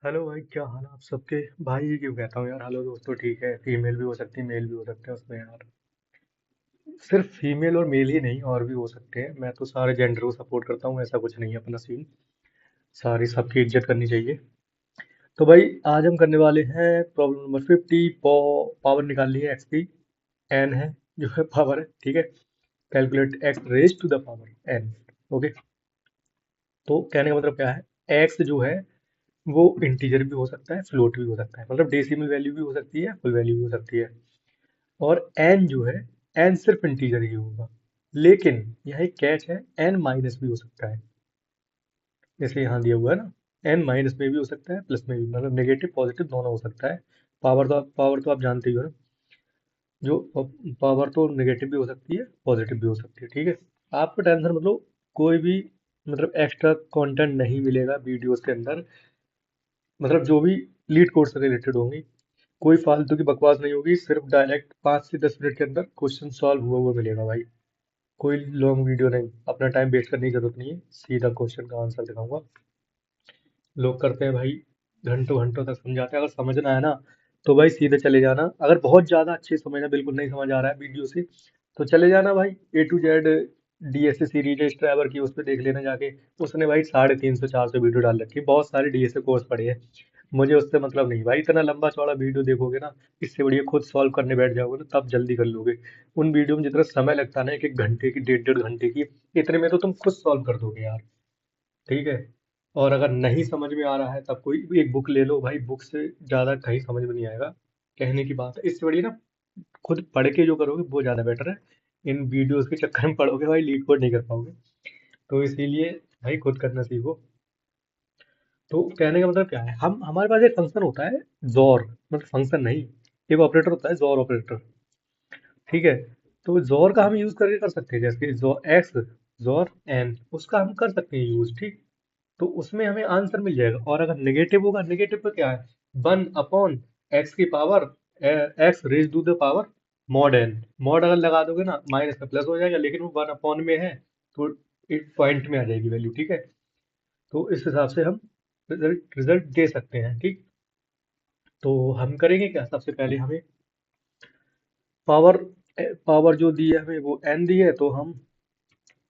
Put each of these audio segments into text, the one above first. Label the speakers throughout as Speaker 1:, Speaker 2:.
Speaker 1: Hello भाई, क्या हाल है आप सबके। भाई ही क्यों कहता हूँ यार, हेलो दोस्तों, ठीक है, फीमेल भी हो सकती है, मेल भी हो सकते हैं उसमें यार। सिर्फ फीमेल और मेल ही नहीं, और भी हो सकते हैं। मैं तो सारे जेंडर को सपोर्ट करता हूँ, ऐसा कुछ नहीं है अपना सीन। सारी सबकी इज्जत करनी चाहिए। तो भाई, आज हम करने वाले हैं प्रॉब्लम नंबर 50। पावर निकालनी है एक्स की। एन है, जो है पावर है, ठीक है। Calculate x raise to the power n. Okay. तो कहने का मतलब क्या है, एक्स जो है वो इंटीजर भी हो सकता है, फ्लोट भी हो सकता है, मतलब डेसिमल वैल्यू भी हो सकती है, फुल वैल्यू भी हो सकती है। और एन जो है, एन सिर्फ इंटीजर ही होगा। लेकिन यहाँ एक कैच है, एन माइनस भी हो सकता है। जैसे यहाँ दिया हुआ है ना, एन माइनस में भी हो सकता है, प्लस में भी, मतलब नेगेटिव पॉजिटिव दोनों हो सकता है। पावर तो आप जानते ही हो ना। जो पावर तो नेगेटिव भी हो सकती है, पॉजिटिव भी हो सकती है, ठीक है। आपको टेंशन मतलब कोई भी, मतलब एक्स्ट्रा कंटेंट नहीं मिलेगा वीडियोस के अंदर। मतलब जो भी लीड कोड से रिलेटेड होंगी, कोई फालतू की बकवास नहीं होगी, सिर्फ डायरेक्ट 5 से 10 मिनट के अंदर क्वेश्चन सॉल्व हुआ हुआ मिलेगा भाई। कोई लॉन्ग वीडियो नहीं, अपना टाइम वेस्ट करने की जरूरत नहीं है, सीधा क्वेश्चन का आंसर दिखाऊंगा। लोग करते हैं भाई, घंटों घंटों तक समझाते हैं। अगर समझना है ना, तो भाई सीधे चले जाना। अगर बहुत ज्यादा अच्छे समझना, बिल्कुल नहीं समझ आ रहा है वीडियो से, तो चले जाना भाई A to Z DSA series है ड्राइवर की, उस पर देख लेना जाके। उसने भाई 350 400 वीडियो डाल रखी है, बहुत सारे डीएसए कोर्स पढ़े हैं। मुझे उससे मतलब नहीं भाई, इतना लंबा चौड़ा वीडियो देखोगे ना, इससे बढ़िया खुद सॉल्व करने बैठ जाओगे ना, तब जल्दी कर लोगे। उन वीडियो में जितना समय लगता है ना, 1 1 घंटे की, 1 1 1 घंटे की, इतने में तो तुम खुद सॉल्व कर दोगे यार, ठीक है। और अगर नहीं समझ में आ रहा है, तब कोई भी एक बुक ले लो भाई, बुक से ज़्यादा कहीं समझ में नहीं आएगा। कहने की बात है, इससे बढ़िया ना खुद पढ़ के जो करोगे वो ज़्यादा बेटर है। इन वीडियोस के चक्कर में पढ़ोगे भाई, लीड कोड नहीं कर पाओगे। तो इसीलिए भाई खुद करना सीखो। तो कहने का मतलब क्या है, हम हमारे पास एक फंक्शन होता है, जोर, मतलब फंक्शन नहीं, एक ऑपरेटर होता है, जोर ऑपरेटर, ठीक है। तो जोर का हम यूज करके कर सकते हैं, जैसे जोर एक्स, जोर एन, उसका हम कर सकते हैं यूज, ठीक। तो उसमें हमें आंसर मिल जाएगा। और अगर नेगेटिव होगा, नेगेटिव पे क्या है, 1/x की power, x raise to the power mod n. Mod अगर लगा दोगे ना, माइनस में प्लस हो जाएगा, लेकिन वो 1 अपॉन में है, तो एक पॉइंट में आ जाएगी वैल्यू, ठीक है। तो इस हिसाब से हम रिजल्ट दे सकते हैं, ठीक। तो हम करेंगे क्या, सबसे पहले हमें पावर, पावर जो दी है हमें वो एन दी है, तो हम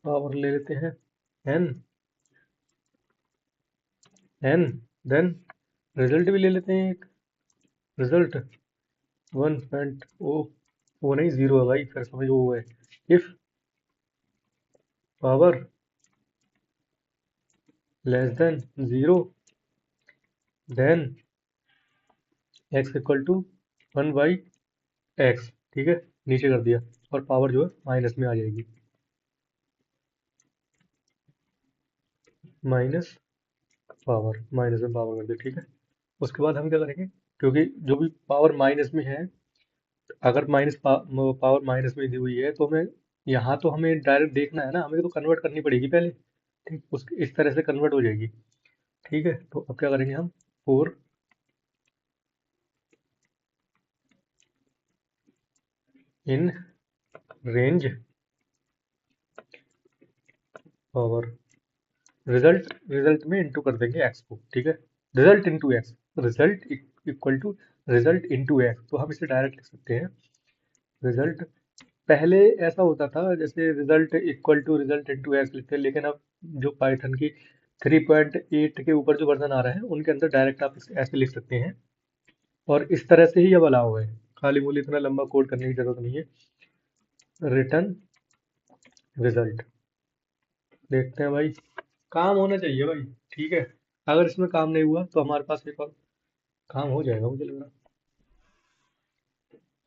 Speaker 1: पावर ले लेते हैं एन, एन, देन रिजल्ट भी ले लेते हैं एक। रिजल्ट 1.0, वो नहीं, जीरो है भाई, फिर समझ वो है। If power less than zero, then x equal to 1/x, ठीक है। नीचे कर दिया, और पावर जो है माइनस में आ जाएगी, माइनस पावर, माइनस में पावर कर दिया, ठीक है। उसके बाद हम क्या करेंगे, क्योंकि जो भी पावर माइनस में है, अगर पावर माइनस में दी हुई है, तो हमें यहाँ तो हमें डायरेक्ट देखना है ना, हमें तो कन्वर्ट करनी पड़ेगी पहले, ठीक। उस इस तरह से कन्वर्ट हो जाएगी, ठीक है। तो अब क्या करेंगे हम, 4 in range power, result, result में इंटू कर देंगे एक्स को, ठीक है। Result into x, result equal to result into x, तो हम इसे डायरेक्ट लिख सकते हैं। रिजल्ट, पहले ऐसा होता था जैसे result equal to result into x लिखते हैं, लेकिन अब जो पाइथन की 3.8 के ऊपर जो वर्जन आ रहे हैं, उनके अंदर डायरेक्ट आप इसे ऐसे लिख सकते हैं। और इस तरह से ही अब अलाउ है, खाली मूली इतना लंबा कोड करने की जरूरत नहीं है। रिटर्न रिजल्ट, देखते हैं भाई, काम होना चाहिए भाई, ठीक है। अगर इसमें काम नहीं हुआ, तो हमारे पास एक और काम हो जाएगा, मुझे लग रहा है।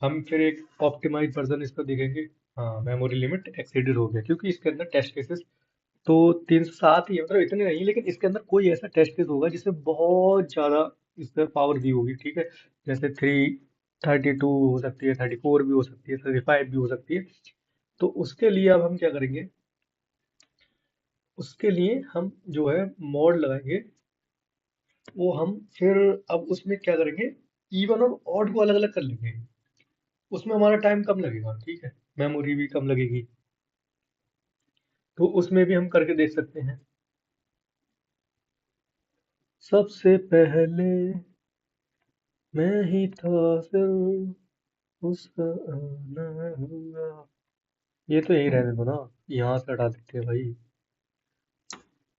Speaker 1: हम फिर एक ऑप्टिमाइज वर्जन इसका देखेंगे। हाँ, मेमोरी लिमिट एक्सीडेड हो गया, क्योंकि इसके अंदर टेस्ट केसेस तो 307 ही है, मतलब इतने नहीं, लेकिन इसके अंदर कोई ऐसा टेस्ट केस होगा जिसमें बहुत ज्यादा इस पर पावर दी होगी, ठीक है। जैसे 332 हो सकती है, 34 भी हो सकती है, 35 भी हो सकती है। तो उसके लिए अब हम क्या करेंगे, उसके लिए हम जो है मॉड लगाएंगे। वो हम फिर, अब उसमें क्या करेंगे, इवन और ऑड को अलग अलग कर लेंगे। उसमें हमारा टाइम कम लगेगा, ठीक है, मेमोरी भी कम लगेगी। तो उसमें भी हम करके देख सकते हैं। सबसे पहले मैं ही था, फिर उसका आना हुआ। ये तो यही रहने दो ना, यहाँ से हटा देते हैं भाई।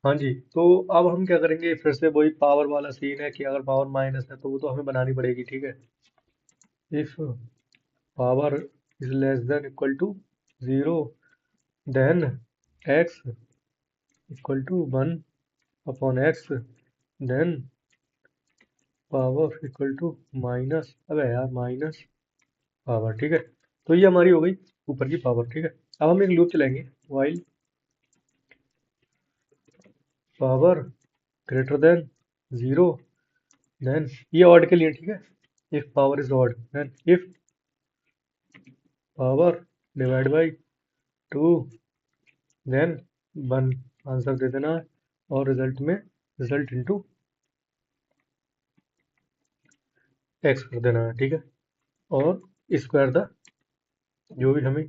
Speaker 1: हाँ जी, तो अब हम क्या करेंगे, फिर से वही पावर वाला सीन है कि अगर पावर माइनस है तो वो तो हमें बनानी पड़ेगी, ठीक है। If power is less than equal to 0, then x equal to 1 upon x, then power equal to minus, अबे यार माइनस पावर, ठीक है। तो ये हमारी हो गई ऊपर की पावर, ठीक है। अब हम एक लूप चलाएंगे, while power greater than 0, then ये ऑड के लिए, ठीक है। If power is odd, then if power divide by 2, then 1 answer दे देना है, और रिजल्ट में रिजल्ट इनटू एक्स कर देना है, ठीक है। और स्क्वायर द, जो भी हमें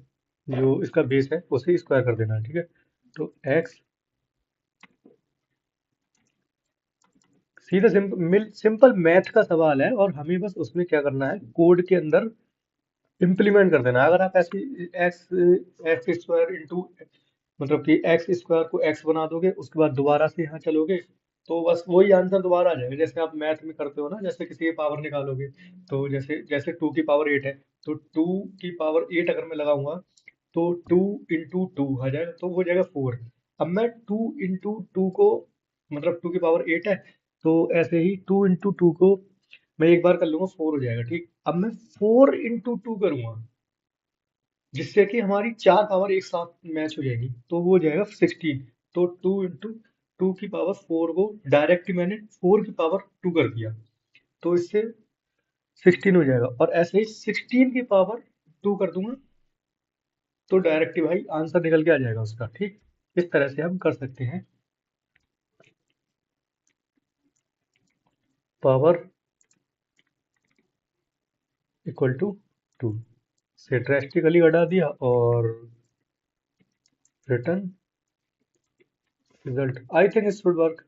Speaker 1: जो इसका बेस है उसे स्क्वायर कर देना है, ठीक है। तो एक्स, सीधा सिंपल मैथ का सवाल है, और हमें बस उसमें क्या करना है, कोड के अंदर इम्प्लीमेंट कर देना है। अगर आप ऐसे एक्स एक्स स्क्वायर इंटू, मतलब कि एक्स स्क्वायर को एक्स बना दोगे, उसके बाद दोबारा से यहाँ चलोगे, तो बस वही आंसर दोबारा आ जाएगा, जैसे आप मैथ में करते हो ना, जैसे किसी की पावर निकालोगे। तो जैसे जैसे 2 की पावर 8 है, तो 2 की पावर 8 अगर मैं लगाऊंगा, तो 2 इंटू 2 आ जाएगा, तो वो हो जाएगा 4। अब मैं 2 इंटू 2 को, मतलब 2 की पावर 8 है, तो ऐसे ही 2 इंटू 2 को मैं एक बार कर लूंगा, 4 हो जाएगा, ठीक। अब मैं 4 इंटू 2 करूंगा, जिससे कि हमारी 4 पावर एक साथ मैच हो जाएगी, तो वो हो जाएगा 16। तो 2 इंटू 2 की पावर 4 को डायरेक्ट मैंने 4 की पावर 2 कर दिया, तो इससे 16 हो जाएगा। और ऐसे ही 16 की पावर 2 कर दूंगा, तो डायरेक्ट ही भाई आंसर निकल के आ जाएगा उसका, ठीक। इस तरह से हम कर सकते हैं। पावर इक्वल टू 2 से ड्रेस्टिकली घटा दिया, और return result. I think it should work.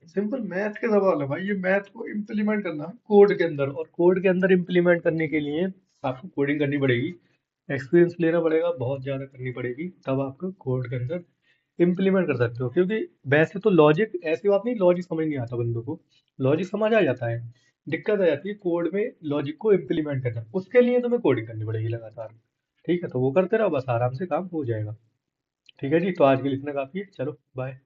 Speaker 1: Simple math के सवाल है भाई, ये मैथ को इम्प्लीमेंट करना है कोड के अंदर, और कोड के अंदर इम्प्लीमेंट करने के लिए आपको कोडिंग करनी पड़ेगी, एक्सपीरियंस लेना पड़ेगा, बहुत ज़्यादा करनी पड़ेगी, तब आपको कोड के अंदर इम्प्लीमेंट कर सकते हो। क्योंकि वैसे तो लॉजिक, ऐसी बात नहीं लॉजिक समझ नहीं आता बंदों को, लॉजिक समझ आ जाता है, दिक्कत आ जाती है कोड में लॉजिक को इम्प्लीमेंट करना, उसके लिए तुम्हें कोडिंग करनी पड़ेगी लगातार, ठीक है। तो वो करते रहो, बस आराम से काम हो जाएगा। ठीक है जी, तो आज के लिए इतना काफ़ी है, चलो बाय।